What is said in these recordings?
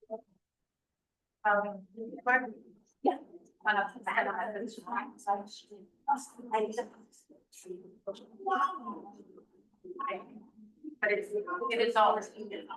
Yeah. But it is always needed.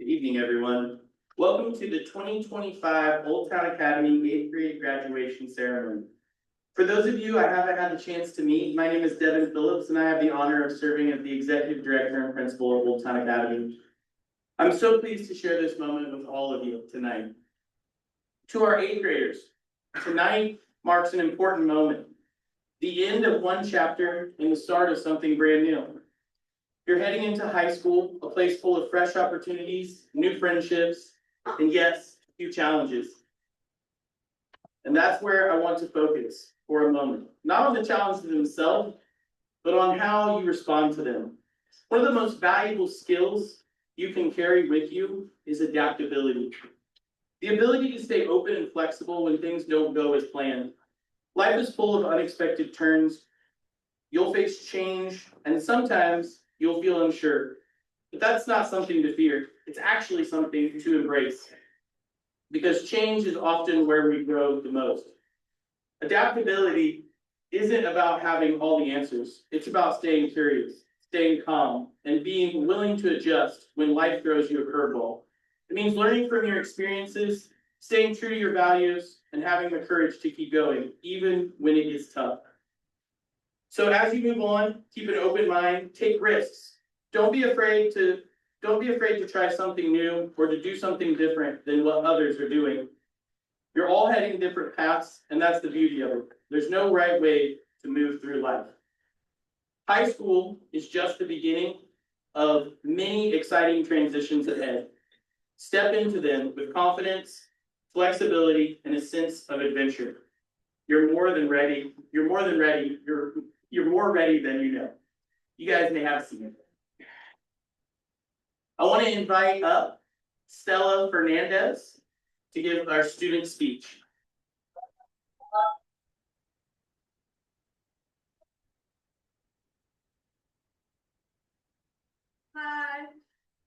Good evening, everyone. Welcome to the 2025 Old Town Academy 8th grade graduation ceremony. For those of you I haven't had the chance to meet, my name is Devin Phillips, and I have the honor of serving as the Executive Director and Principal of Old Town Academy. I'm so pleased to share this moment with all of you tonight. To our 8th graders, tonight marks an important moment. The end of one chapter and the start of something brand new. You're heading into high school, a place full of fresh opportunities, new friendships, and yes, a few challenges. And that's where I want to focus for a moment. Not on the challenges themselves, but on how you respond to them. One of the most valuable skills you can carry with you is adaptability. The ability to stay open and flexible when things don't go as planned. Life is full of unexpected turns. You'll face change, and sometimes you'll feel unsure. But that's not something to fear. It's actually something to embrace. Because change is often where we grow the most. Adaptability isn't about having all the answers. It's about staying curious, staying calm, and being willing to adjust when life throws you a curveball. It means learning from your experiences, staying true to your values, and having the courage to keep going, even when it gets tough. So as you move on, keep an open mind, take risks. Don't be afraid to try something new or to do something different than what others are doing. You're all heading different paths, and that's the beauty of it. There's no right way to move through life. High school is just the beginning of many exciting transitions ahead. Step into them with confidence, flexibility, and a sense of adventure. You're more than ready. You're more ready than you know. You guys may have a seat. I want to invite up Stella Fernandez to give our student speech.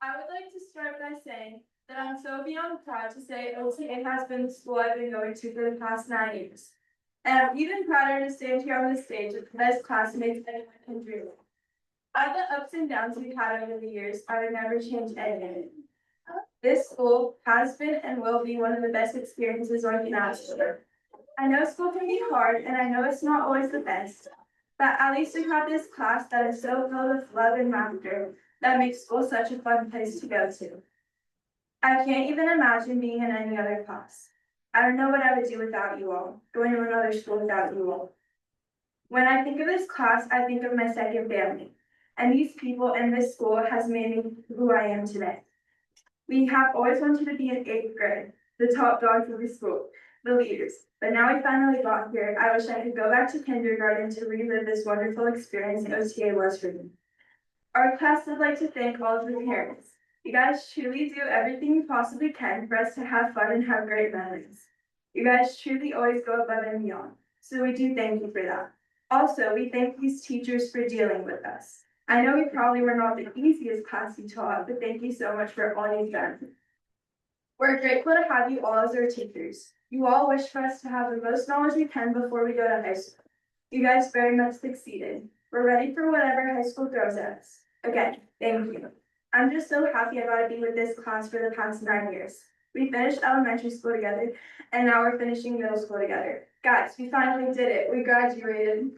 I would like to start by saying that I'm so beyond proud to say OTA has been the school I've been going to for the past 9 years. And I'm even prouder to stand here on the stage with the best classmates anyone can dream of. All the ups and downs we've had over the years, I would never change any of it. This school has been and will be one of the best experiences one can ask for. I know school can be hard, and I know it's not always the best, but at least we have this class that is so filled with love and laughter that makes school such a fun place to go to. I can't even imagine being in any other class. I don't know what I would do without you all, going to another school without you all. When I think of this class, I think of my second family, and these people and this school has made me who I am today. We have always wanted to be in 8th grade, the top dogs of the school, the leaders, but now we finally got here. I wish I could go back to kindergarten to relive this wonderful experience OTA was for me. Our class would like to thank all of the parents. You guys truly do everything you possibly can for us to have fun and have great memories. You guys truly always go above and beyond, so we do thank you for that. Also, we thank these teachers for dealing with us. I know we probably were not the easiest class you taught, but thank you so much for all you've done. We're grateful to have you all as our teachers. You all wish for us to have the most knowledge we can before we go to high school. You guys very much succeeded. We're ready for whatever high school throws at us. Again, thank you. I'm just so happy I got to be with this class for the past 9 years. We finished elementary school together, and now we're finishing middle school together. Guys, we finally did it. We graduated.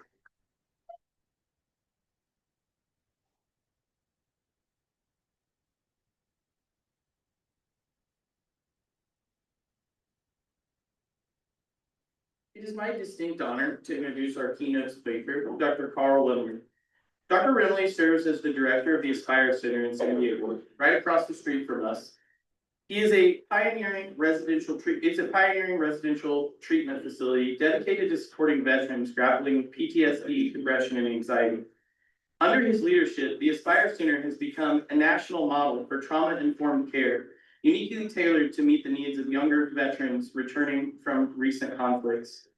It is my distinct honor to introduce our keynote speaker, Dr. Carl Rimley. Dr. Rimley serves as the director of the Aspire Center in San Diego, right across the street from us. He is a pioneering residential treatment facility dedicated to supporting veterans grappling with PTSD, depression, and anxiety. Under his leadership, the Aspire Center has become a national model for trauma-informed care, uniquely tailored to meet the needs of younger veterans returning from recent conflicts.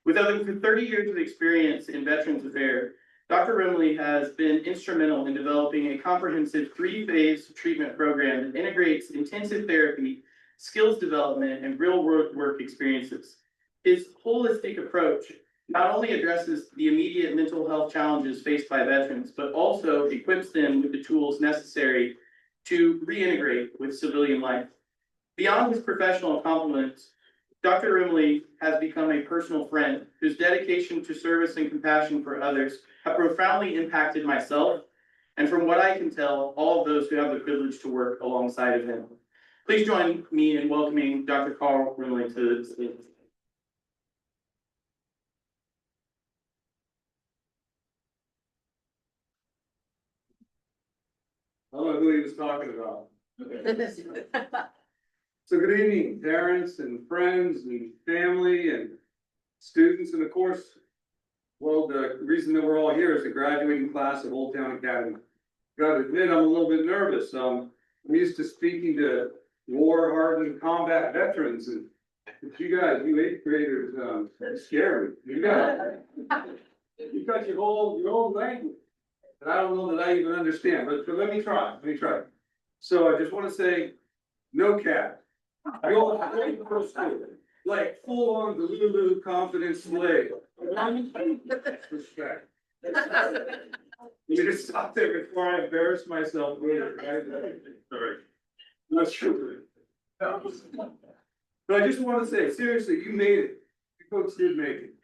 With over 30 years of experience in Veterans Affairs, Dr. Rimley has been instrumental in developing a comprehensive 3-phase treatment program that integrates intensive therapy, skills development, and real-world work experiences. His holistic approach not only addresses the immediate mental health challenges faced by veterans, but also equips them with the tools necessary to reintegrate with civilian life. Beyond his professional accomplishments, Dr. Rimley has become a personal friend whose dedication to service and compassion for others have profoundly impacted myself, and from what I can tell, all of those who have the privilege to work alongside of him. Please join me in welcoming Dr. Carl Rimley to the stage. I don't know who he was talking about. So good evening, parents and friends and family and students, and of course, well, the reason that we're all here is the graduating class of Old Town Academy. Gotta admit, I'm a little bit nervous. I'm used to speaking to war-hardened combat veterans, and you guys, you 8th graders, scare me. You got your own language. And I don't know that I even understand, but let me try, So I just wanna say, no cap. I go to first school, like full on the Lulu confidence slave. Respect. You just stop there before I embarrass myself later, right? Sorry. Not sure. But I just wanna say, seriously, you made it. You folks did make it.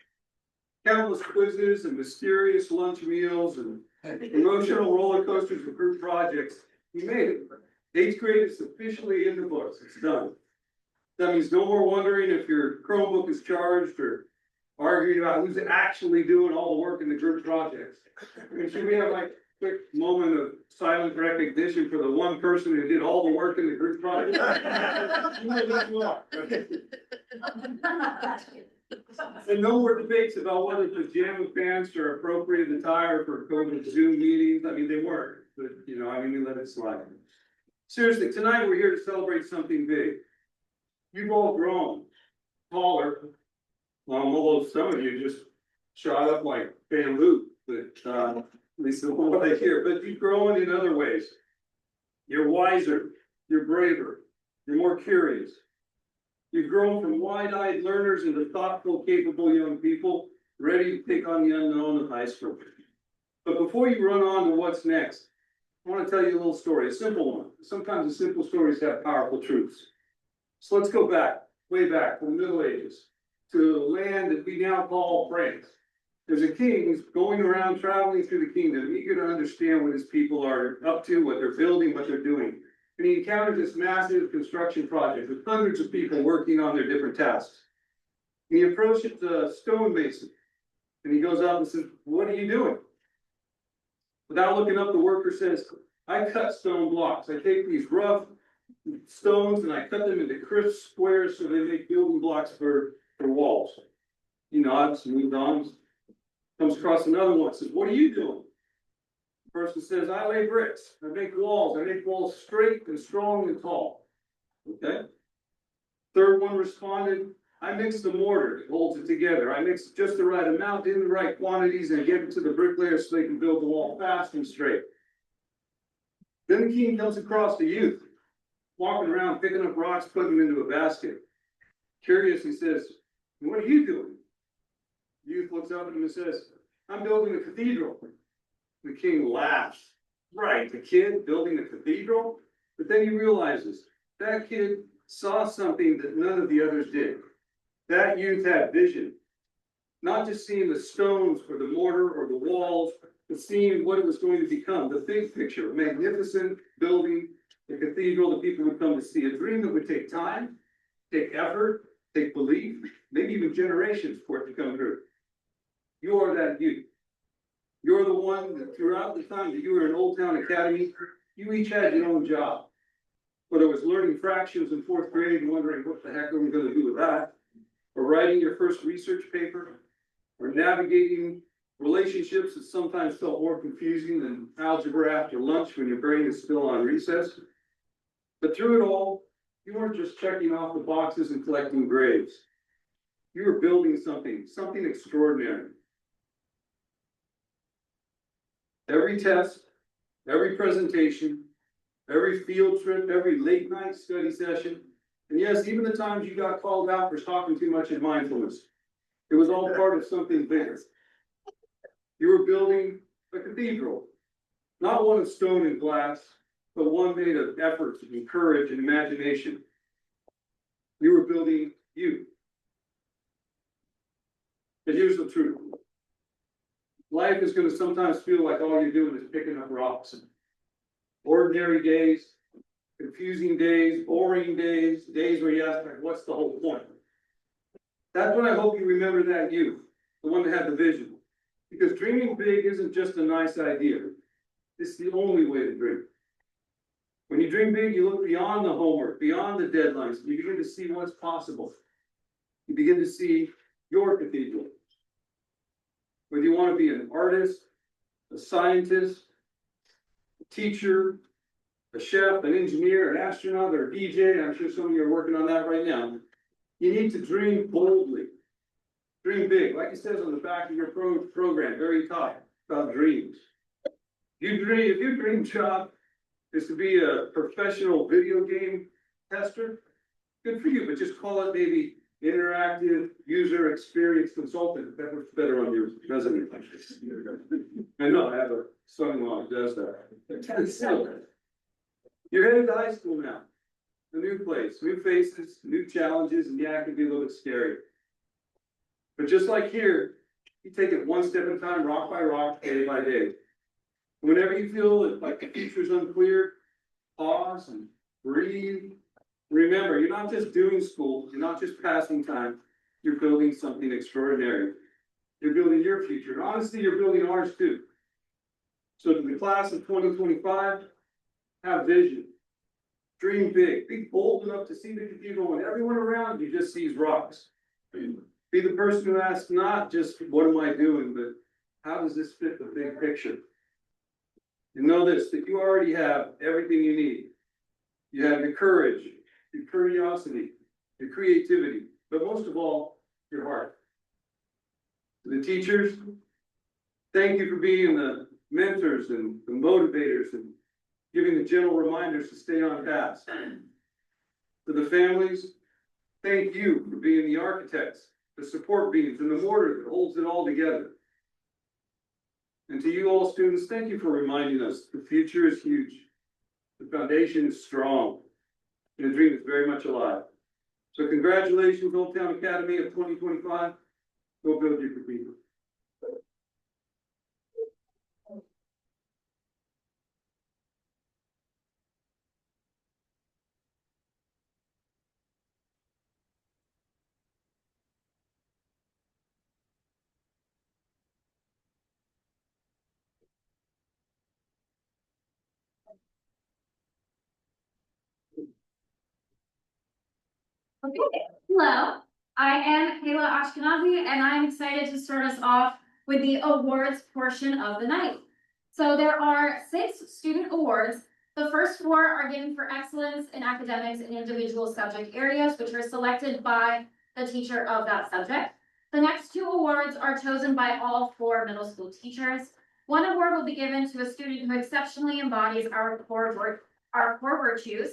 Countless quizzes and mysterious lunch meals and emotional roller coasters with group projects. You made it. 8th grade is officially in the books. It's done. That means no more wondering if your Chromebook is charged or arguing about who's actually doing all the work in the group projects. I mean, should we have like a quick moment of silent recognition for the one person who did all the work in the group project? You know who you are. And no more debates about whether pajama pants are appropriate attire for COVID Zoom meetings. I mean, they weren't, but we let it slide. Seriously, tonight we're here to celebrate something big. You've all grown taller, although some of you just shot up like bamboo, but at least what I hear, but you've grown in other ways. You're wiser, you're braver, you're more curious. You've grown from wide-eyed learners into thoughtful, capable young people, ready to take on the unknown of high school. But before you run on to what's next, I want to tell you a little story, a simple one. Sometimes the simple stories have powerful truths. So let's go back, way back to the Middle Ages, to the land that we now call France. There's a king who's going around traveling through the kingdom, eager to understand what his people are up to, what they're building, what they're doing. And he encountered this massive construction project with hundreds of people working on their different tasks. And he approached the stonemason, and he goes out and says, "What are you doing?" Without looking up, the worker says, "I cut stone blocks. I take these rough stones and I cut them into crisp squares so they make building blocks for walls." He nods, moves on, comes across another one, says, "What are you doing?" The person says, "I lay bricks. I make walls straight and strong and tall." Okay. Third one responded, "I mix the mortar, it holds it together. I mix just the right amount in the right quantities and give it to the bricklayers so they can build the wall fast and straight." Then the king comes across the youth, walking around, picking up rocks, putting them into a basket. Curious, he says, "What are you doing?" The youth looks up at him and says, "I'm building a cathedral." The king laughs. Right, the kid building a cathedral? But then he realizes that kid saw something that none of the others did. That youth had vision. Not just seeing the stones or the mortar or the walls, but seeing what it was going to become, the big picture, a magnificent building, a cathedral that people would come to see, a dream that would take time, take effort, take belief, maybe even generations for it to come true. You are that youth. You're the one that throughout the time that you were in Old Town Academy, you each had your own job. Whether it was learning fractions in fourth grade and wondering what the heck are we going to do with that, or writing your first research paper, or navigating relationships that sometimes felt more confusing than algebra after lunch when your brain is still on recess. But through it all, you weren't just checking off the boxes and collecting grades. You were building something extraordinary. Every test, every presentation, every field trip, every late night study session, and yes, even the times you got called out for talking too much in mindfulness, it was all part of something bigger. You were building a cathedral, not one of stone and glass, but one made of effort and courage and imagination. You were building you. But here's the truth. Life is going to sometimes feel like all you're doing is picking up rocks. Ordinary days, confusing days, boring days, days where you ask, like, what's the whole point? That's when I hope you remember that youth, the one that had the vision. Because dreaming big isn't just a nice idea. It's the only way to dream. When you dream big, you look beyond the homework, beyond the deadlines, and you begin to see what's possible. You begin to see your cathedral. Whether you want to be an artist, a scientist, a teacher, a chef, an engineer, an astronaut, or a DJ, I'm sure some of you are working on that right now. You need to dream boldly. Dream big, like it says on the back of your program, very top, about dreams. If your dream job is to be a professional video game tester, good for you, but just call it maybe interactive user experience consultant. That works better on your resume. I know, I have a son-in-law who does that. You're headed to high school now. A new place, new faces, new challenges, and yeah, it can be a little bit scary. But just like here, you take it one step at a time, rock by rock, day by day. Whenever you feel that like the future's unclear, pause and breathe. Remember, you're not just doing school, you're not just passing time, you're building something extraordinary. You're building your future, and honestly, you're building ours too. So to the class of 2025, have vision. Dream big, be bold enough to see the cathedral when everyone around you just sees rocks. Be the person who asks not just what am I doing, but how does this fit the big picture? And know this, that you already have everything you need. You have your courage, your curiosity, your creativity, but most of all, your heart. To the teachers, thank you for being the mentors and the motivators and giving the gentle reminders to stay on task. To the families, thank you for being the architects, the support beams, and the mortar that holds it all together. And to you all students, thank you for reminding us the future is huge. The foundation is strong, and the dream is very much alive. So congratulations, Old Town Academy of 2025. Go build your cathedral. Okay, hello, I am Kayla Ashkenazi, and I'm excited to start us off with the awards portion of the night. So there are 6 student awards. The first 4 are given for excellence in academics in individual subject areas, which are selected by the teacher of that subject. The next 2 awards are chosen by all 4 middle school teachers. One award will be given to a student who exceptionally embodies our core virtues.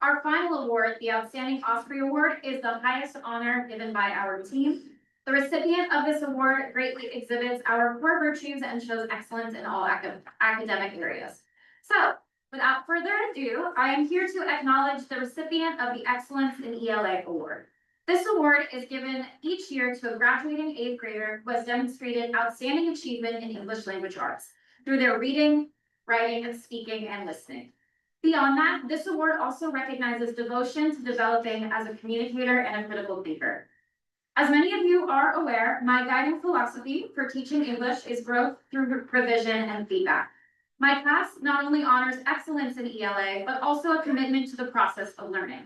Our final award, the Outstanding Osprey Award, is the highest honor given by our team. The recipient of this award greatly exhibits our core virtues and shows excellence in all academic areas. So, without further ado, I am here to acknowledge the recipient of the Excellence in ELA Award. This award is given each year to a graduating 8th grader who has demonstrated outstanding achievement in English language arts through their reading, writing, speaking, and listening. Beyond that, this award also recognizes devotion to developing as a communicator and a critical thinker. As many of you are aware, my guiding philosophy for teaching English is growth through revision and feedback. My class not only honors excellence in ELA, but also a commitment to the process of learning.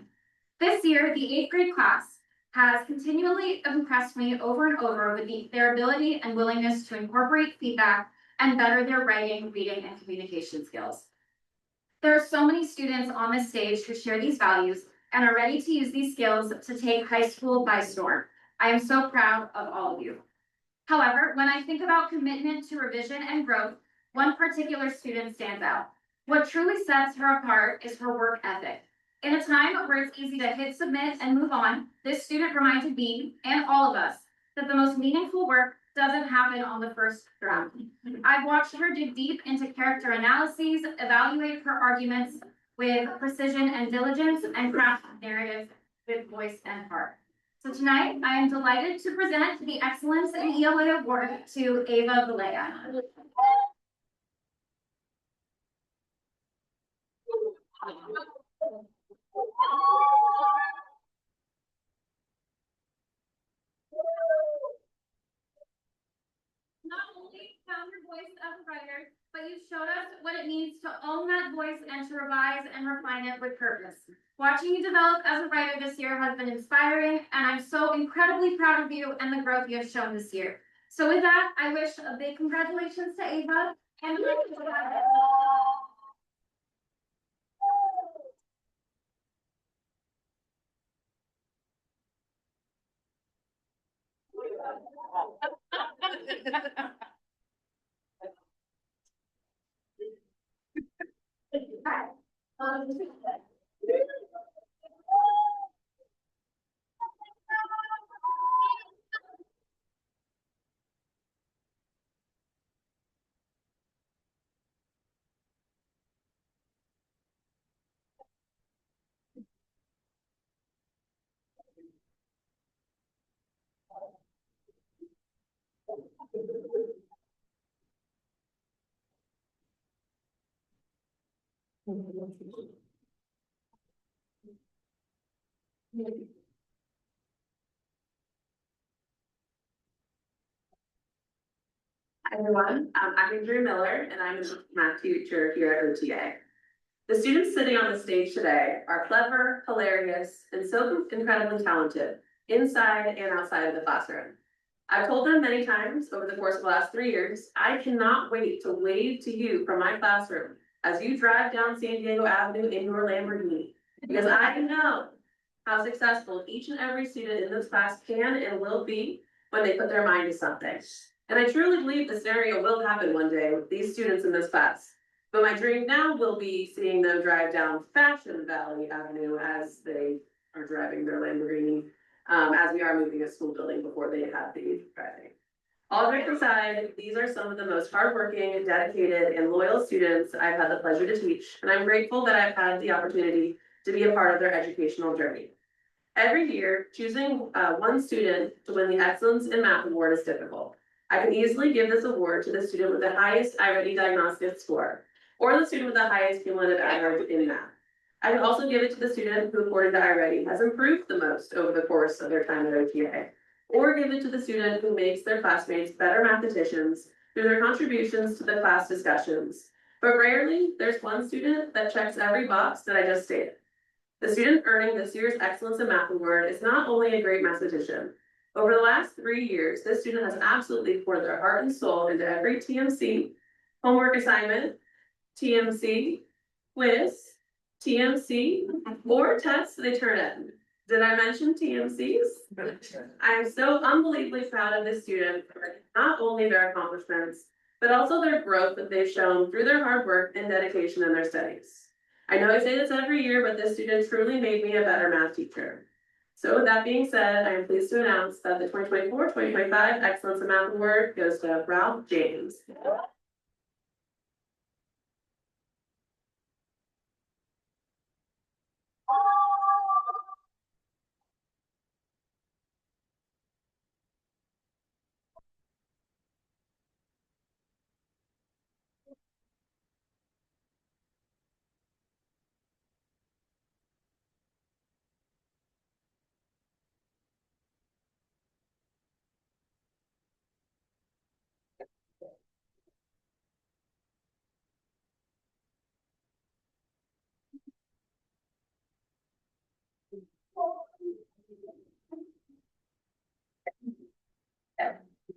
This year, the 8th grade class has continually impressed me over and over with their ability and willingness to incorporate feedback and better their writing, reading, and communication skills. There are so many students on this stage who share these values and are ready to use these skills to take high school by storm. I am so proud of all of you. However, when I think about commitment to revision and growth, one particular student stands out. What truly sets her apart is her work ethic. In a time where it's easy to hit submit and move on, this student reminded me and all of us that the most meaningful work doesn't happen on the first draft. I've watched her dig deep into character analyses, evaluate her arguments with precision and diligence, and craft narratives with voice and heart. So tonight, I am delighted to present the Excellence in ELA Award to Ava Valea. Not only found your voice as a writer, but you showed us what it means to own that voice and to revise and refine it with purpose. Watching you develop as a writer this year has been inspiring, and I'm so incredibly proud of you and the growth you have shown this year. So with that, I wish a big congratulations to Ava and Hi everyone, I'm Andrea Miller and I'm a math teacher here at OTA. The students sitting on the stage today are clever, hilarious, and so incredibly talented inside and outside of the classroom. I've told them many times over the course of the last 3 years, I cannot wait to wave to you from my classroom as you drive down San Diego Avenue in your Lamborghini, because I know how successful each and every student in this class can and will be when they put their mind to something. And I truly believe the scenario will happen one day with these students in this class. But my dream now will be seeing them drive down Fashion Valley Avenue as they are driving their Lamborghini. As we are moving a school building before they have the driving. All jokes aside, these are some of the most hardworking, dedicated, and loyal students I've had the pleasure to teach, and I'm grateful that I've had the opportunity to be a part of their educational journey. Every year, choosing one student to win the Excellence in Math Award is difficult. I can easily give this award to the student with the highest iReady diagnostic score, or the student with the highest cumulative average in math. I can also give it to the student who, according to iReady, has improved the most over the course of their time at OTA. Or give it to the student who makes their classmates better mathematicians through their contributions to the class discussions. But rarely, there's one student that checks every box that I just stated. The student earning this year's Excellence in Math Award is not only a great mathematician. Over the last 3 years, this student has absolutely poured their heart and soul into every TMC, homework assignment, TMC, quiz, TMC, or test they turn in. Did I mention TMCs? I am so unbelievably proud of this student for not only their accomplishments, but also their growth that they've shown through their hard work and dedication in their studies. I know I say this every year, but this student truly made me a better math teacher. So with that being said, I am pleased to announce that the 2024-2025 Excellence in Math Award goes to Ralph James.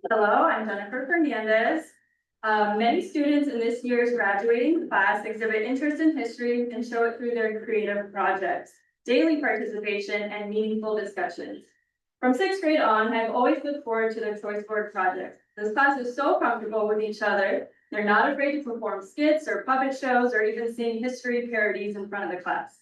Hello, I'm Jennifer Fernandez. Many students in this year's graduating class exhibit interest in history and show it through their creative projects, daily participation, and meaningful discussions. From 6th grade on, I've always looked forward to their choice board projects. This class is so comfortable with each other. They're not afraid to perform skits or puppet shows or even sing history parodies in front of the class.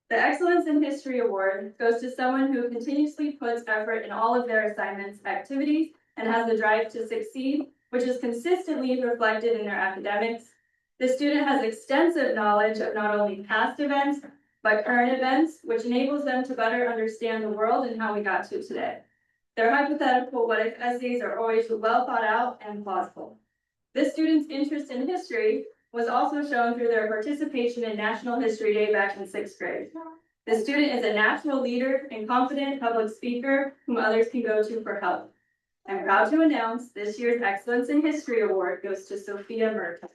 The Excellence in History Award goes to someone who continuously puts effort in all of their assignments, activities, and has the drive to succeed, which is consistently reflected in their academics. The student has extensive knowledge of not only past events, but current events, which enables them to better understand the world and how we got to today. Their hypothetical what-if essays are always well thought out and plausible. This student's interest in history was also shown through their participation in National History Day back in 6th grade. The student is a natural leader and confident public speaker whom others can go to for help. I'm proud to announce this year's Excellence in History Award goes to Sophia Merton.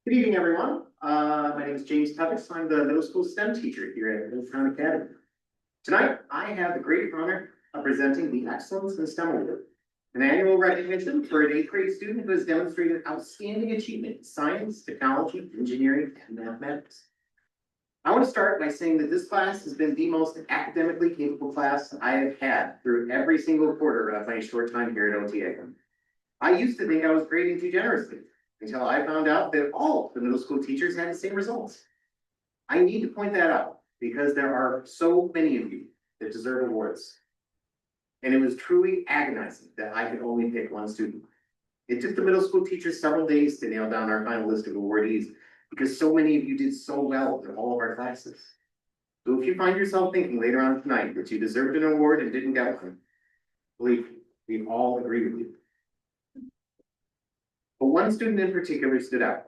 Good evening, everyone. My name is James Pettis. I'm the middle school STEM teacher here at Middletown Academy. Tonight, I have the great honor of presenting the Excellence in STEM Award, an annual recognition for an 8th grade student who has demonstrated outstanding achievement in science, technology, engineering, and mathematics. I want to start by saying that this class has been the most academically capable class I have had through every single quarter of my short time here at OTA. I used to think I was grading too generously, until I found out that all the middle school teachers had the same results. I need to point that out because there are so many of you that deserve awards. And it was truly agonizing that I could only pick one student. It took the middle school teachers several days to nail down our final list of awardees because so many of you did so well in all of our classes. So if you find yourself thinking later on tonight that you deserved an award and didn't get one, believe me, we all agree with you. But one student in particular stood out,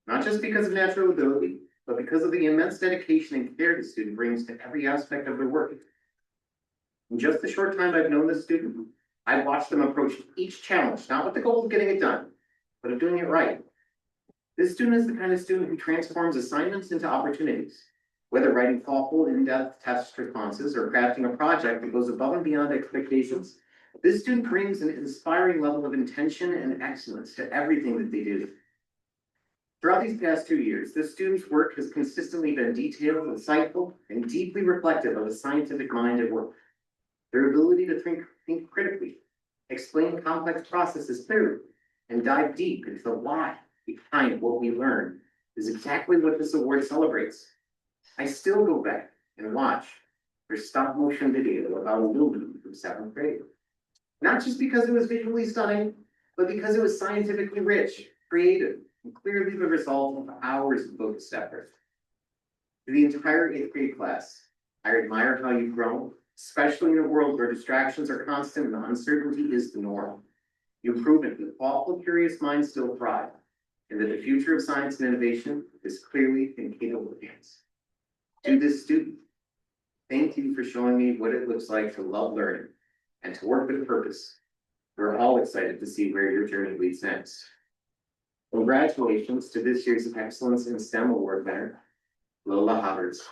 not just because of natural ability, but because of the immense dedication and care the student brings to every aspect of their work. In just the short time I've known this student, I've watched them approach each challenge, not with the goal of getting it done, but of doing it right. This student is the kind of student who transforms assignments into opportunities, whether writing thoughtful, in-depth test responses or crafting a project that goes above and beyond expectations. This student brings an inspiring level of intention and excellence to everything that they do. Throughout these past 2 years, this student's work has consistently been detailed, insightful, and deeply reflective of a scientific mind at work. Their ability to think critically, explain complex processes clearly, and dive deep into the why behind what we learn is exactly what this award celebrates. I still go back and watch their stop motion video about a movie from 7th grade. Not just because it was visually stunning, but because it was scientifically rich, creative, and clearly the result of hours of focused effort. To the entire 8th grade class, I admire how you've grown, especially in a world where distractions are constant and uncertainty is the norm. You've proven that thoughtful, curious minds still thrive, and that the future of science and innovation is clearly in capable hands. To this student, thank you for showing me what it looks like to love learning and to work with purpose. We're all excited to see where your journey leads next. Congratulations to this year's Excellence in STEM Award winner, Lola Hobbards.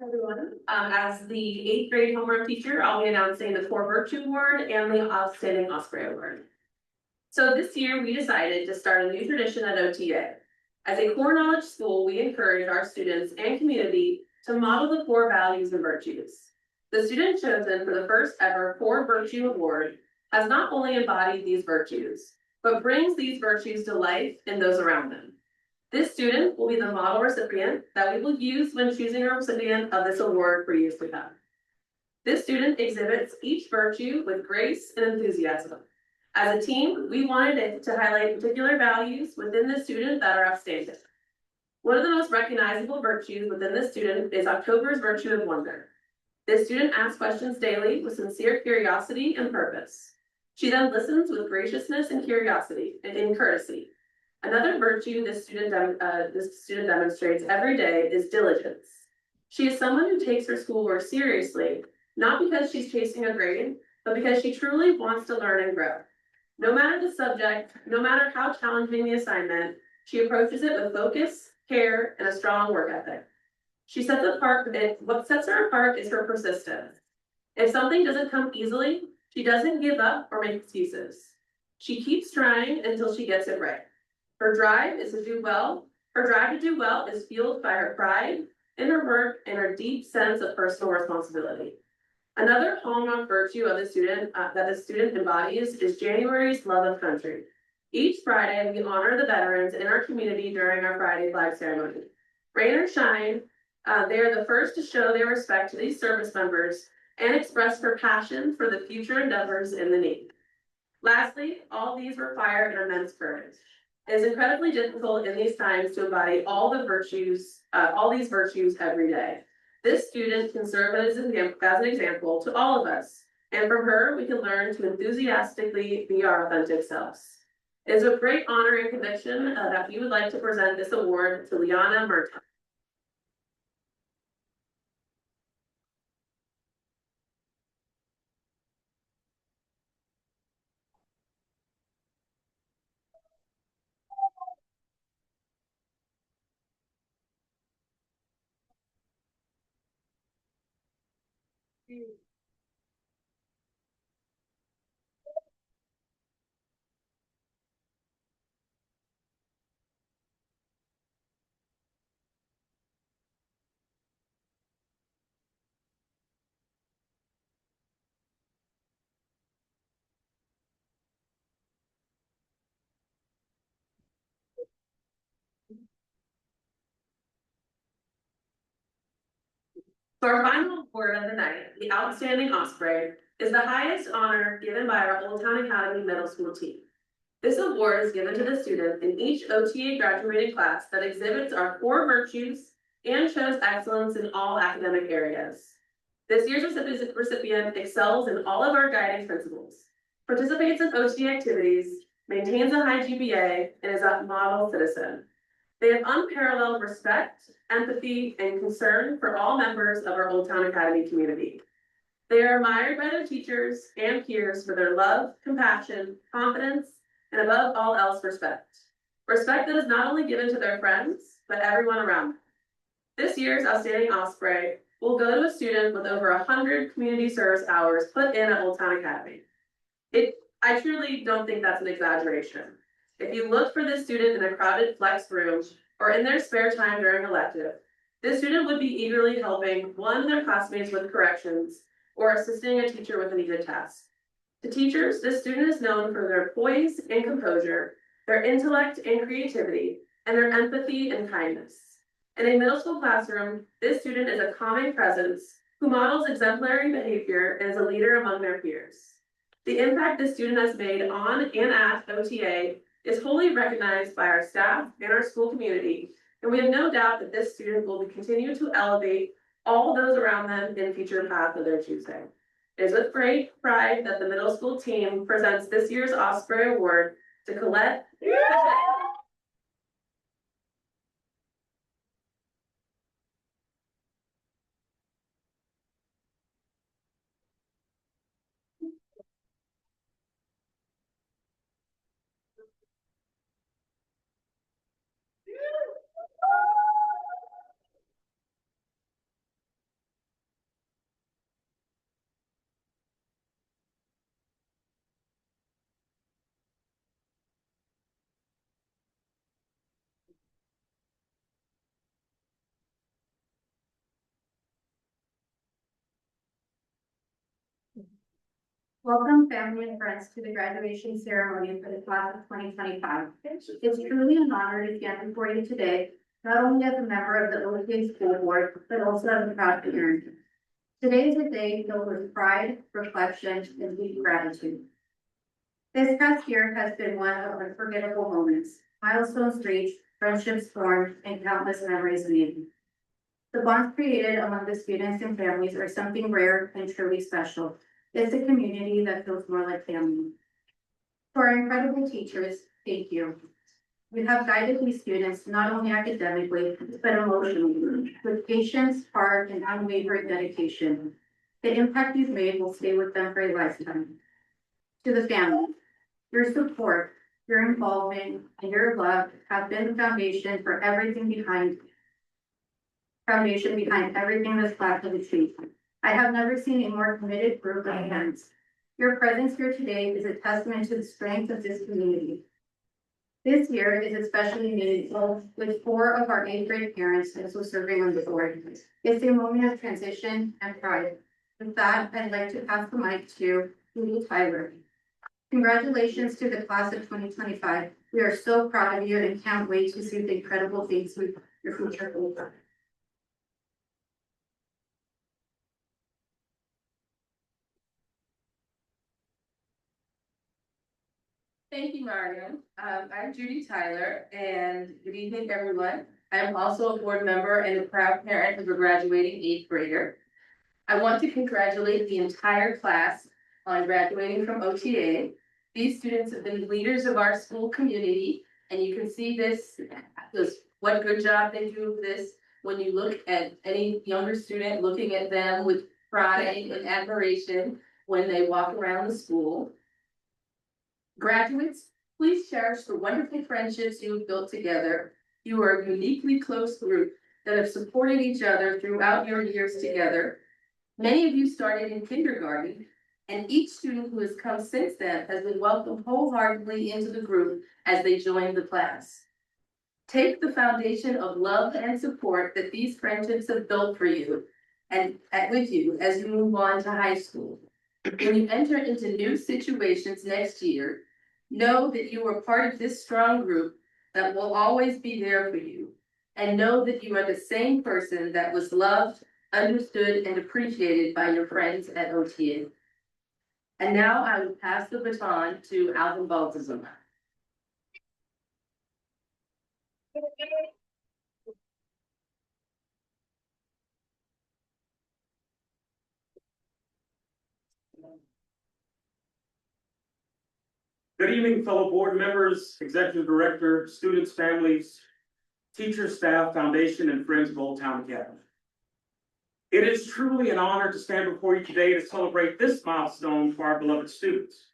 Everyone, as the 8th grade homeroom teacher, I'll be announcing the Core Virtue Award and the Outstanding Osprey Award. So this year, we decided to start a new tradition at OTA. As a core knowledge school, we encourage our students and community to model the core values and virtues. The student chosen for the first ever Core Virtue Award has not only embodied these virtues, but brings these virtues to life in those around them. This student will be the model recipient that we will use when choosing a recipient of this award for years to come. This student exhibits each virtue with grace and enthusiasm. As a team, we wanted to highlight particular values within the student that are outstanding. One of the most recognizable virtues within this student is October's virtue of wonder. This student asks questions daily with sincere curiosity and purpose. She then listens with graciousness and curiosity and in courtesy. Another virtue this student demonstrates every day is diligence. She is someone who takes her schoolwork seriously, not because she's chasing a grade, but because she truly wants to learn and grow. No matter the subject, no matter how challenging the assignment, she approaches it with focus, care, and a strong work ethic. What sets her apart is her persistence. If something doesn't come easily, she doesn't give up or make excuses. She keeps trying until she gets it right. Her drive to do well is fueled by her pride in her work and her deep sense of personal responsibility. Another hallmark virtue of the student that the student embodies is January's love of country. Each Friday, we honor the veterans in our community during our Friday flag ceremony. Rain or shine, they are the first to show their respect to these service members and express their passion for the future endeavors in the Navy. Lastly, all these require an immense courage. It is incredibly difficult in these times to embody all these virtues every day. This student can serve as an example to all of us, and from her, we can learn to enthusiastically be our authentic selves. It is a great honor and conviction that we would like to present this award to Liana Merton. So our final award of the night, the Outstanding Osprey, is the highest honor given by our Old Town Academy Middle School team. This award is given to the student in each OTA graduating class that exhibits our core virtues and shows excellence in all academic areas. This year's recipient excels in all of our guiding principles, participates in OTA activities, maintains a high GPA, and is a model citizen. They have unparalleled respect, empathy, and concern for all members of our Old Town Academy community. They are admired by their teachers and peers for their love, compassion, confidence, and above all else, respect. Respect that is not only given to their friends, but everyone around them. This year's Outstanding Osprey will go to a student with over 100 community service hours put in at Old Town Academy. I truly don't think that's an exaggeration. If you look for this student in a crowded flex room or in their spare time during elective, this student would be eagerly helping one of their classmates with corrections or assisting a teacher with a needed task. To teachers, this student is known for their poise and composure, their intellect and creativity, and their empathy and kindness. In a middle school classroom, this student is a calming presence who models exemplary behavior and is a leader among their peers. The impact this student has made on and at OTA is wholly recognized by our staff and our school community, and we have no doubt that this student will continue to elevate all those around them in future paths of their choosing. It is with great pride that the middle school team presents this year's Osprey Award to Colette. Welcome, family and friends, to the graduation ceremony for the class of 2025. It's truly an honor to stand before you today, not only as a member of the OTA School Board, but also as a proud parent. Today is a day filled with pride, reflection, and deep gratitude. This past year has been one of unforgettable moments, milestones reached, friendships formed, and countless memories made. The bonds created among the students and families are something rare and truly special. It's a community that feels more like family. To our incredible teachers, thank you. You have guided these students not only academically, but emotionally, with patience, heart, and unwavering dedication. The impact you've made will stay with them for a lifetime. To the family, your support, your involvement, and your love have been the foundation behind everything this class has achieved. I have never seen a more committed group of parents. Your presence here today is a testament to the strength of this community. This year is especially meaningful with 4 of our 8th grade parents also serving on the board. It's a moment of transition and pride. With that, I'd like to pass the mic to Judy Tyler. Congratulations to the class of 2025. We are so proud of you and can't wait to see the incredible things your future holds. Thank you, Mariam. I'm Judy Tyler, and good evening, everyone. I am also a board member and a proud parent of a graduating 8th grader. I want to congratulate the entire class on graduating from OTA. These students have been leaders of our school community, and you can see what good job they do with this when you look at any younger student looking at them with pride and admiration when they walk around the school. Graduates, please cherish the wonderful friendships you have built together. You are a uniquely close group that have supported each other throughout your years together. Many of you started in kindergarten, and each student who has come since then has been welcomed wholeheartedly into the group as they join the class. Take the foundation of love and support that these friendships have built for you and with you as you move on to high school. When you enter into new situations next year, know that you are part of this strong group that will always be there for you. And know that you are the same person that was loved, understood, and appreciated by your friends at OTA. And now I will pass the baton to Alvin Baltazar. Good evening, fellow board members, executive director, students, families, teachers, staff, foundation, and friends of Old Town Academy. It is truly an honor to stand before you today to celebrate this milestone for our beloved students.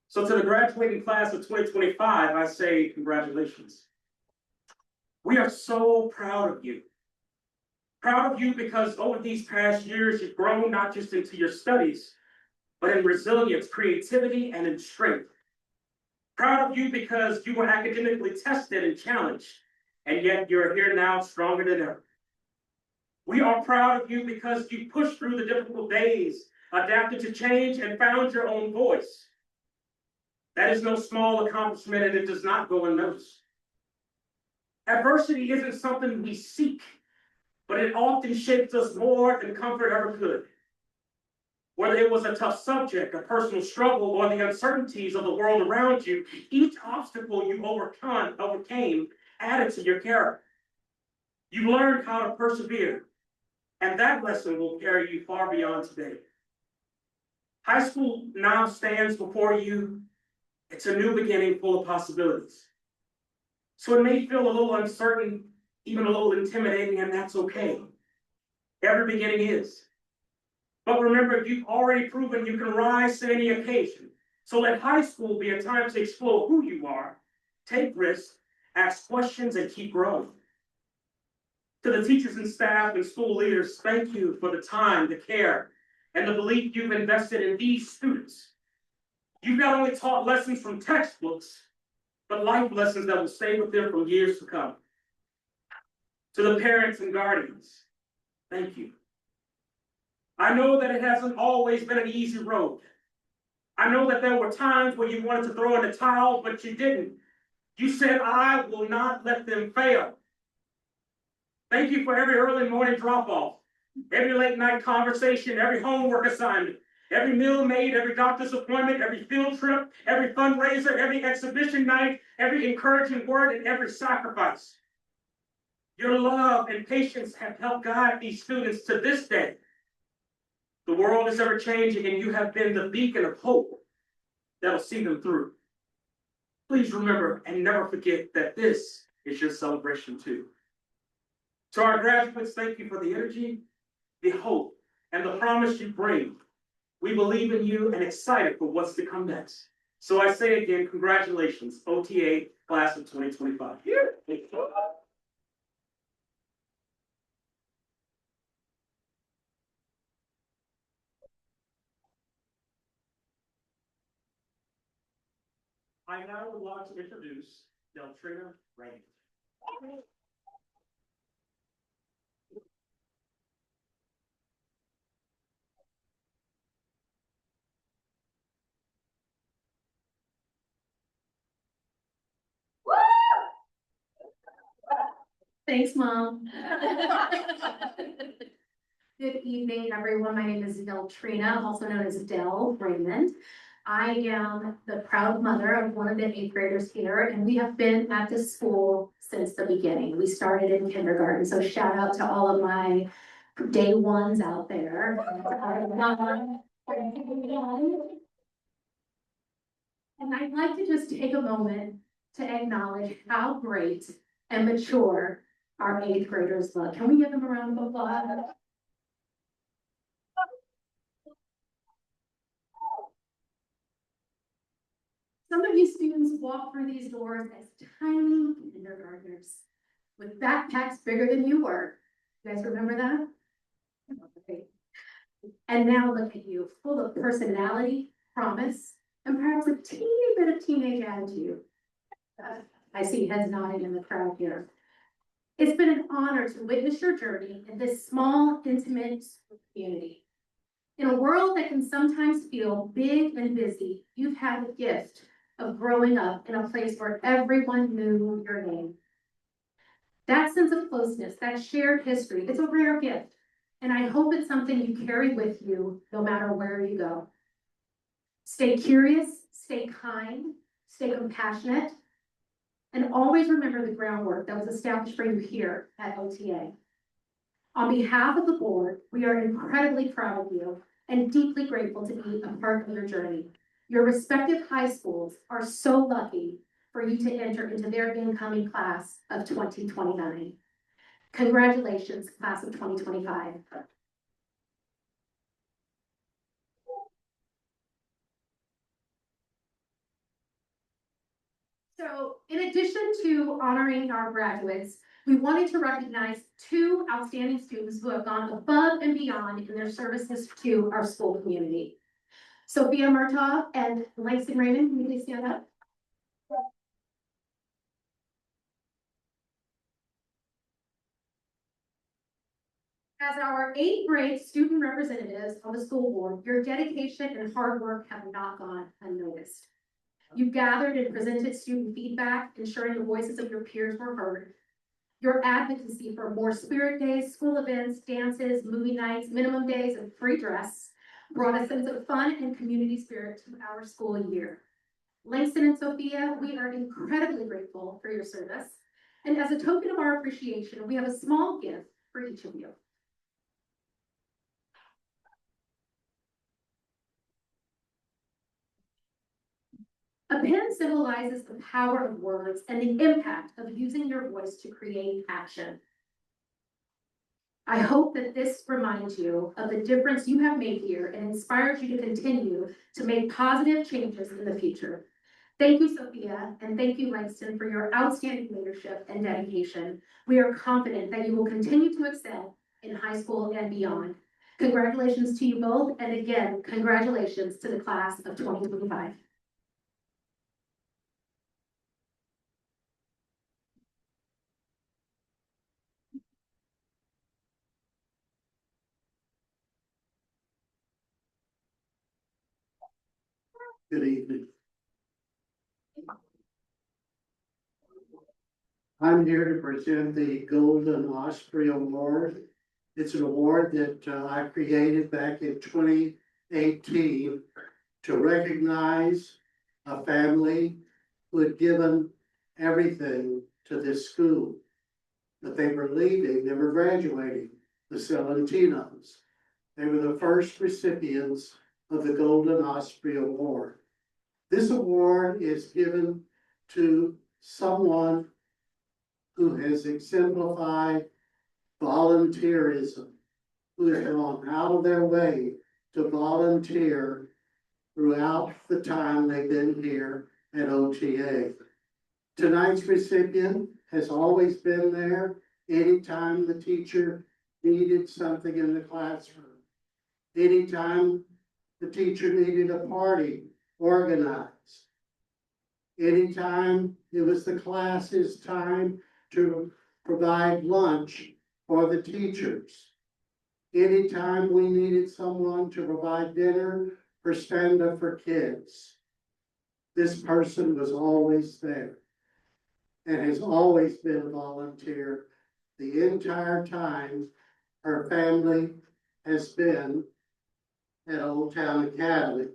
So to the graduating class of 2025, I say congratulations. We are so proud of you. Proud of you because over these past years, you've grown not just into your studies, but in resilience, creativity, and in strength. Proud of you because you were academically tested and challenged, and yet you're here now stronger than ever. We are proud of you because you pushed through the difficult days, adapted to change, and found your own voice. That is no small accomplishment, and it does not go unnoticed. Adversity isn't something we seek, but it often shapes us more than comfort ever could. Whether it was a tough subject, a personal struggle, or the uncertainties of the world around you, each obstacle you overcame added to your character. You learned how to persevere, and that lesson will carry you far beyond today. High school now stands before you. It's a new beginning full of possibilities. So it may feel a little uncertain, even a little intimidating, and that's okay. Every beginning is. But remember, you've already proven you can rise to any occasion. So let high school be a time to explore who you are, take risks, ask questions, and keep growing. To the teachers and staff and school leaders, thank you for the time, the care, and the belief you've invested in these students. You've not only taught lessons from textbooks, but life lessons that will stay with them for years to come. To the parents and guardians, thank you. I know that it hasn't always been an easy road. I know that there were times where you wanted to throw in the towel, but you didn't. You said, I will not let them fail. Thank you for every early morning drop-off, every late night conversation, every homework assignment, every meal made, every doctor's appointment, every field trip, every fundraiser, every exhibition night, every encouraging word, and every sacrifice. Your love and patience have helped guide these students to this day. The world is ever changing, and you have been the beacon of hope that will see them through. Please remember and never forget that this is your celebration too. To our graduates, thank you for the energy, the hope, and the promise you bring. We believe in you and excited for what's to come next. So I say again, congratulations, OTA class of 2025. I now would like to introduce Deltrina Rain. Thanks, Mom. Good evening, everyone. My name is Deltrina, also known as Del Raymond. I am the proud mother of one of the 8th graders here, and we have been at this school since the beginning. We started in kindergarten, so shout out to all of my day ones out there. And I'd like to just take a moment to acknowledge how great and mature our 8th graders look. Can we give them a round of applause? Some of you students walk through these doors as tiny kindergartners with backpacks bigger than you were. You guys remember that? Okay. And now look at you, full of personality, promise, and perhaps a teeny bit of teenage attitude. I see heads nodding in the crowd here. It's been an honor to witness your journey in this small, intimate community. In a world that can sometimes feel big and busy, you've had the gift of growing up in a place where everyone knew your name. That sense of closeness, that shared history, it's a rare gift. and I hope it's something you carry with you no matter where you go. Stay curious, stay kind, stay compassionate, and always remember the groundwork that was established for you here at OTA. On behalf of the board, we are incredibly proud of you and deeply grateful to be a part of your journey. Your respective high schools are so lucky for you to enter into their incoming class of 2029. Congratulations, class of 2025. So in addition to honoring our graduates, we wanted to recognize two outstanding students who have gone above and beyond in their services to our school community. Sophia Murtaugh and Langston Raymond, can you please stand up? As our 8th grade student representatives on the school board, your dedication and hard work have not gone unnoticed. You gathered and presented student feedback, ensuring the voices of your peers were heard. Your advocacy for more spirit days, school events, dances, movie nights, minimum days, and free dress brought a sense of fun and community spirit to our school year. Langston and Sophia, we are incredibly grateful for your service. And as a token of our appreciation, we have a small gift for each of you. A pen symbolizes the power of words and the impact of using your voice to create action. I hope that this reminds you of the difference you have made here and inspires you to continue to make positive changes in the future. Thank you, Sophia, and thank you, Langston, for your outstanding leadership and dedication. We are confident that you will continue to excel in high school and beyond. Congratulations to you both, and again, congratulations to the class of 2025. Good evening. I'm here to present the Golden Osprey Award. It's an award that I created back in 2018 to recognize a family who had given everything to this school. But they were leaving, they were graduating, the Celentinos. They were the first recipients of the Golden Osprey Award. This award is given to someone who has exemplified volunteerism, who has gone out of their way to volunteer throughout the time they've been here at OTA. Tonight's recipient has always been there anytime the teacher needed something in the classroom. Anytime the teacher needed a party organized. Anytime it was the class's time to provide lunch for the teachers. Anytime we needed someone to provide dinner or stand up for kids. This person was always there and has always been a volunteer the entire time her family has been at Old Town Academy.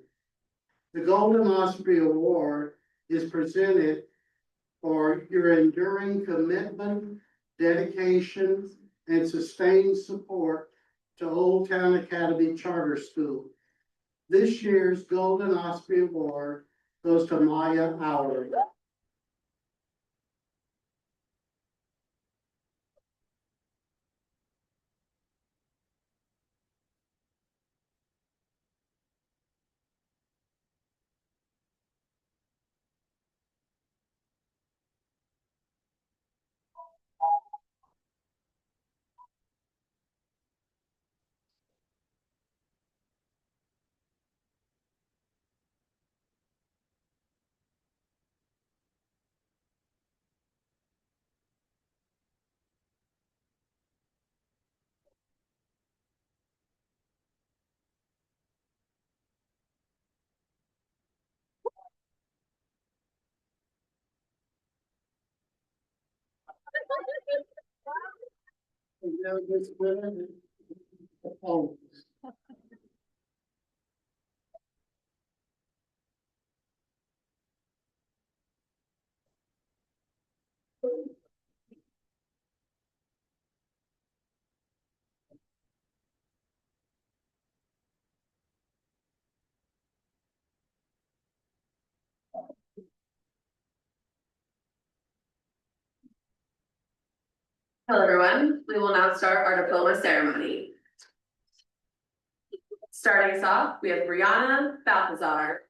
The Golden Osprey Award is presented for your enduring commitment, dedication, and sustained support to Old Town Academy Charter School. This year's Golden Osprey Award goes to Maya Howard. Hello, everyone. We will now start our diploma ceremony. Starting us off, we have Brianna Balthazar.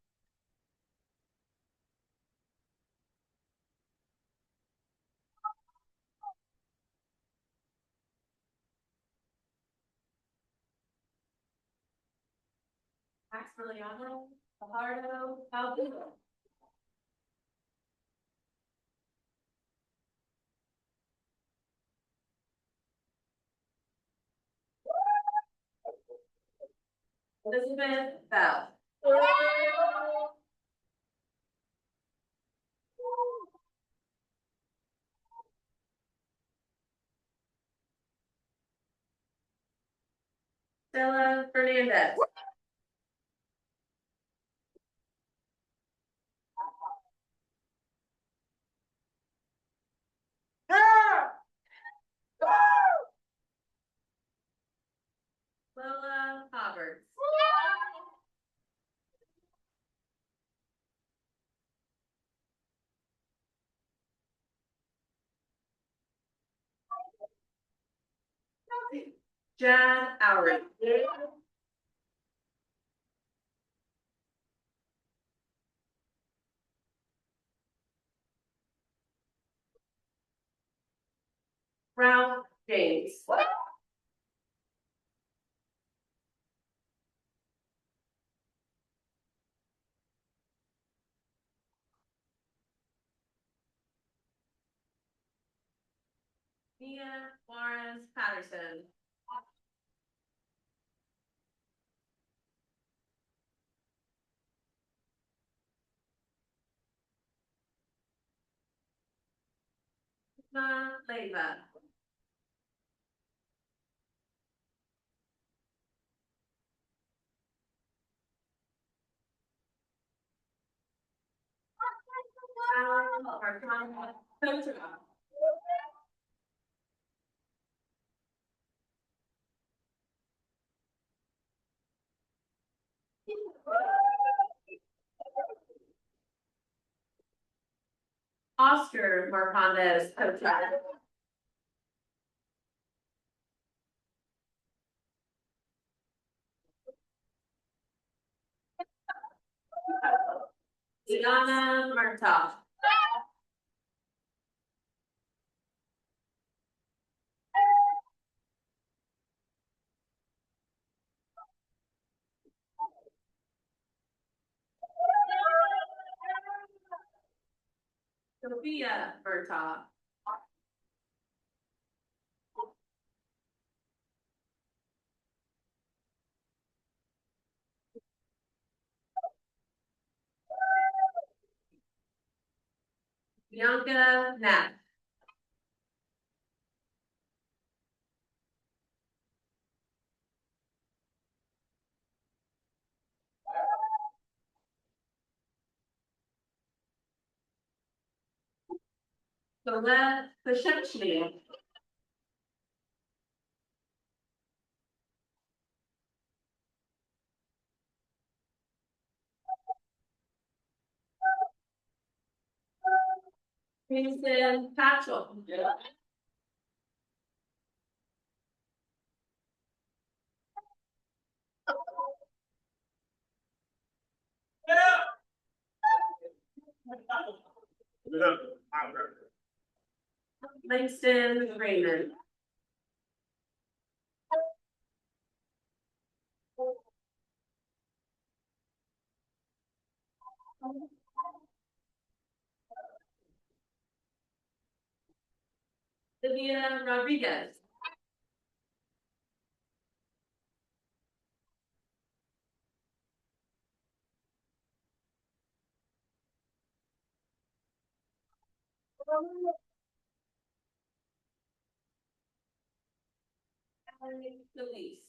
Maximiliano Fajardo Balthazar. Elizabeth Bell. Stella Fernandez. Lola Roberts. Jan Outry. Ralph James. Mia Lawrence Patterson. Lena Leiva. Marcana Petra. Oscar Marcondes Petra. Diana Martov. Sophia Murtaugh. Bianca Knapp. Colette Pashechny. Kingston Patchell. Langston Raymond. Livia Rodriguez. Ellie Solis.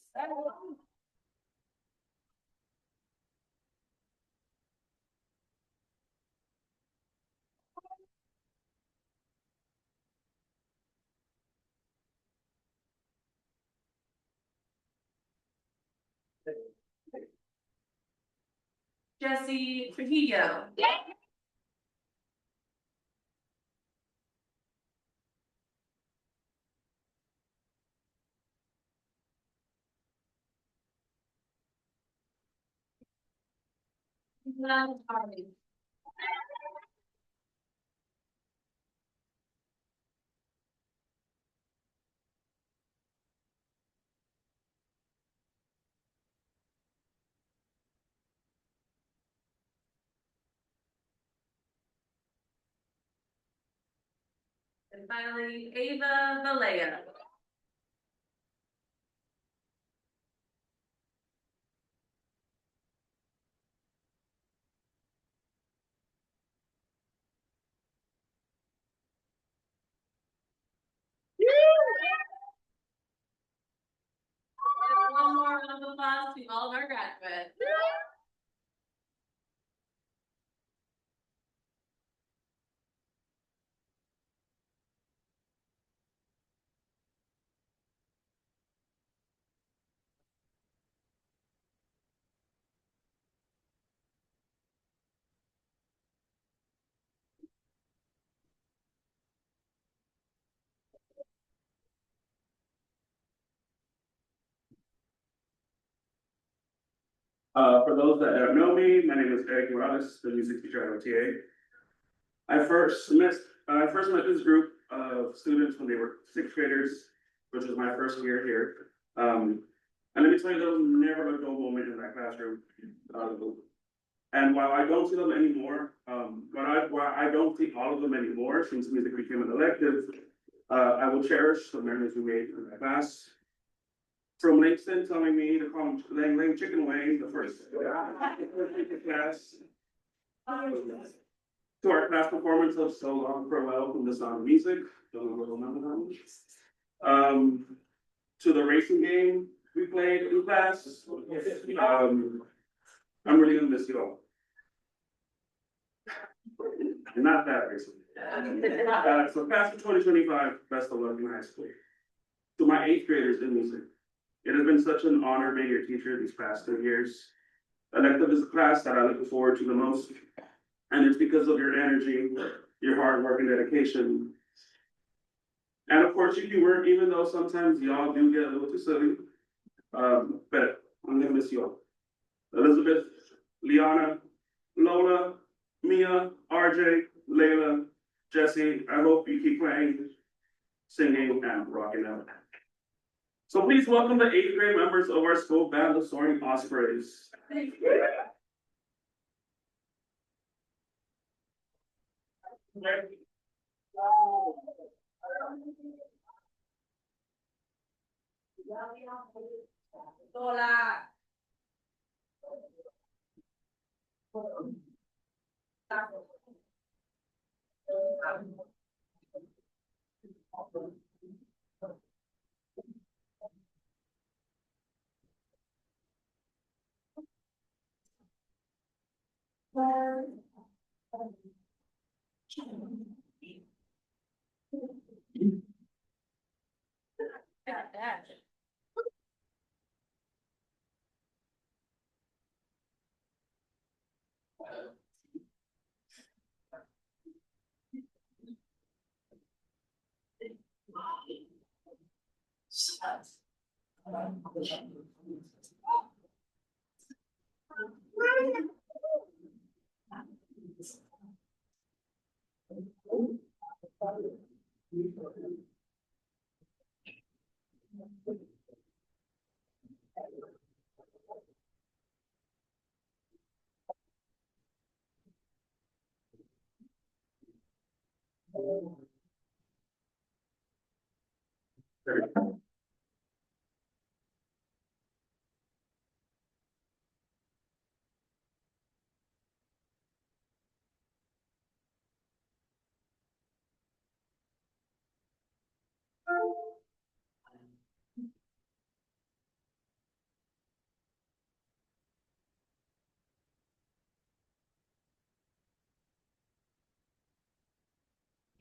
Jesse Trujillo. And finally, Ava Valea. One more round of applause to all of our graduates. For those that don't know me, my name is Eric Morales, the music teacher at OTA. I first met this group of students when they were sixth graders, which was my first year here. And let me tell you, there was never a dull moment in that classroom. And while I don't see them anymore, while I don't see all of them anymore, since music became an elective, I will cherish the memories we made in that class. From Langston telling me to call him Lang Lang Chicken Wing, the first class. To our class performance of So Long Farewell from The Sound of Music, don't know what remember that one. To the racing game we played in class. I'm really gonna miss you all. Not that racing. So class of 2025, best of luck in high school. To my eighth graders in music, it has been such an honor being your teacher these past 2 years. Elective is the class that I look forward to the most, and it's because of your energy, your hard work and dedication. And of course, you can work even though sometimes y'all do get a little too silly. But I'm gonna miss you all. Elizabeth, Liana, Lola, Mia, RJ, Layla, Jesse, I hope you keep playing, singing, and rocking out. So please welcome the eighth grade members of our school band, the Soaring Ospreys. Thank you. Hola.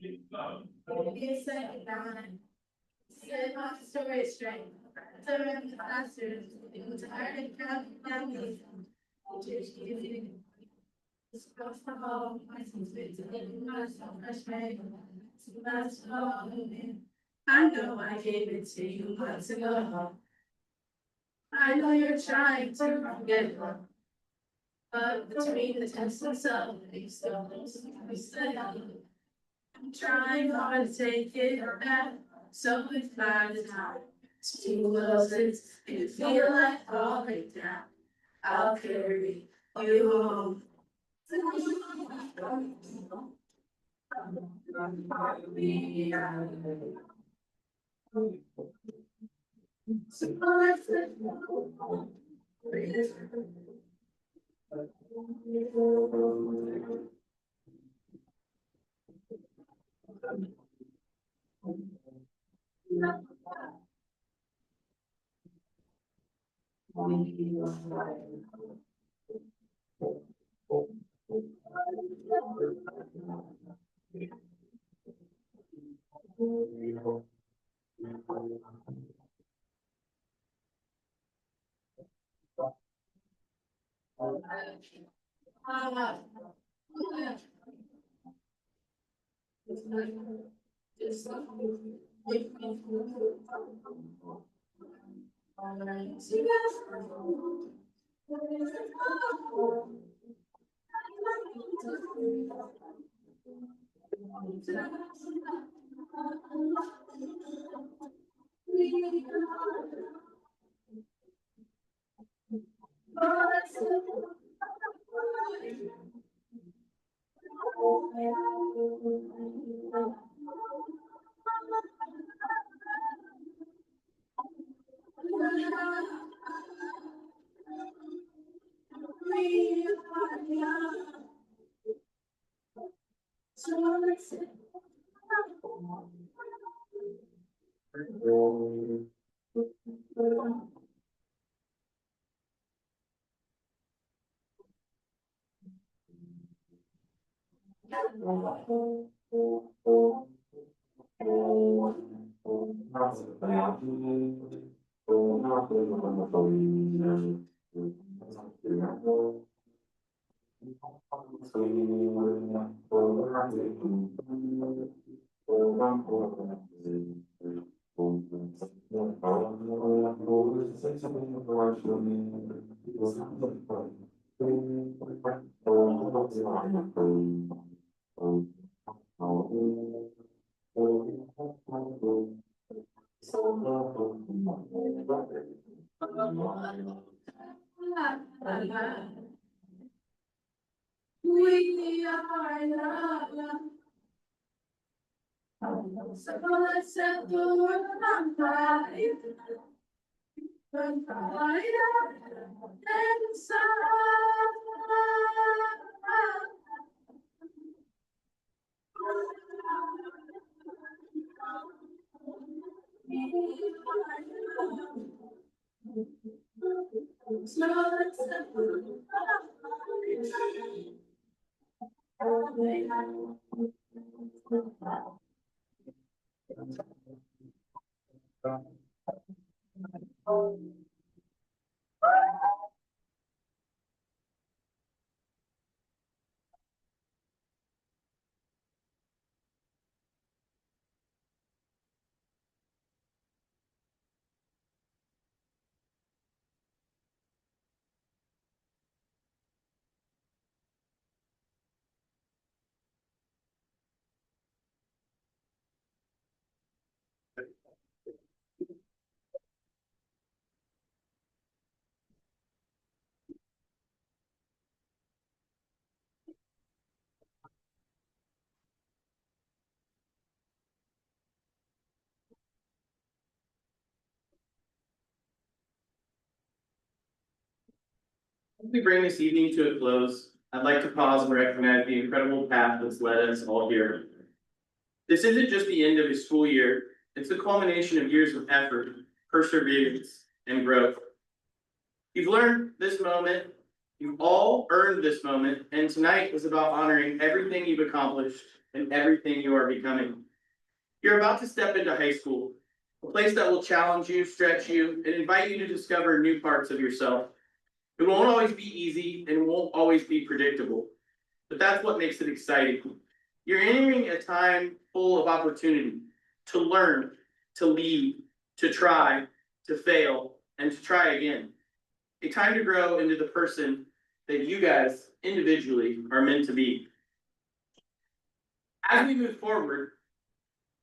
It's like that. Set my story straight. Turn the classroom. Tired of counting down these. Just kidding. It's across the hall. My son's been to live myself freshman. That's all. I know I gave it to you months ago. I know you're trying to forget it. But between the tests and stuff, we said I'm trying hard to take it back. So if by the time it's 2 roses, and you feel like falling down, I'll carry you home. We are love. So let's set the world on fire. On fire As we bring this evening to a close, I'd like to pause and recognize the incredible path that's led us all here. This isn't just the end of a school year, it's the culmination of years of effort, perseverance, and growth. You've learned this moment You've all earned this moment, and tonight is about honoring everything you've accomplished and everything you are becoming. You're about to step into high school, a place that will challenge you, stretch you, and invite you to discover new parts of yourself. It won't always be easy and it won't always be predictable, but that's what makes it exciting. You're entering a time full of opportunity to learn, to lead, to try, to fail, and to try again. A time to grow into the person that you guys individually are meant to be. As we move forward,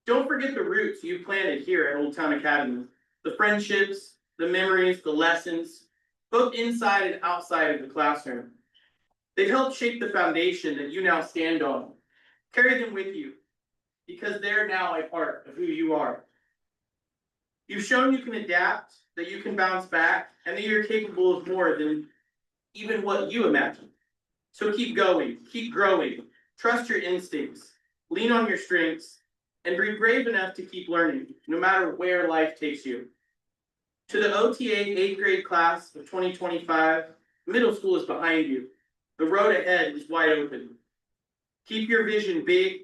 don't forget the roots you planted here at Old Town Academy, the friendships, the memories, the lessons, both inside and outside of the classroom. They've helped shape the foundation that you now stand on. Carry them with you, because they're now a part of who you are. You've shown you can adapt, that you can bounce back, and that you're capable of more than even what you imagine. So keep going, keep growing, trust your instincts, lean on your strengths, and be brave enough to keep learning, no matter where life takes you. To the OTA 8th grade class of 2025, middle school is behind you. The road ahead is wide open. Keep your vision big,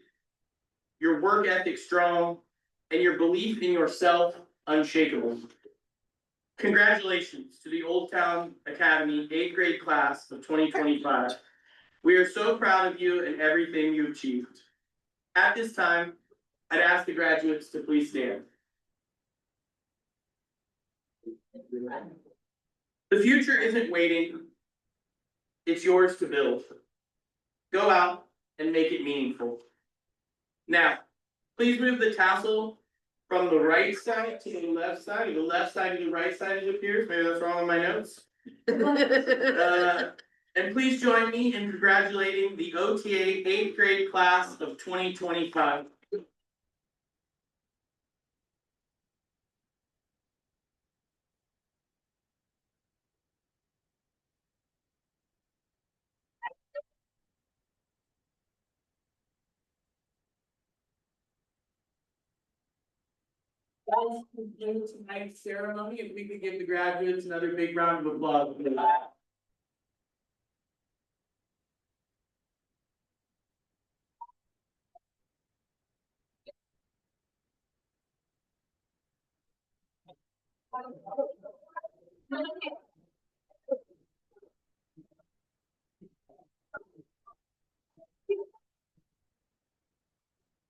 your work ethic strong, and your belief in yourself unshakable. Congratulations to the Old Town Academy 8th grade class of 2025. We are so proud of you and everything you achieved. At this time, I'd ask the graduates to please stand. The future isn't waiting, it's yours to build. Go out and make it meaningful. Now, please move the tassel from the right side to the left side, or the left side to the right side as it appears. Maybe that's wrong on my notes. And please join me in congratulating the OTA 8th grade class of 2025. Guys, conclude tonight's ceremony. If we could give the graduates another big round of applause for that.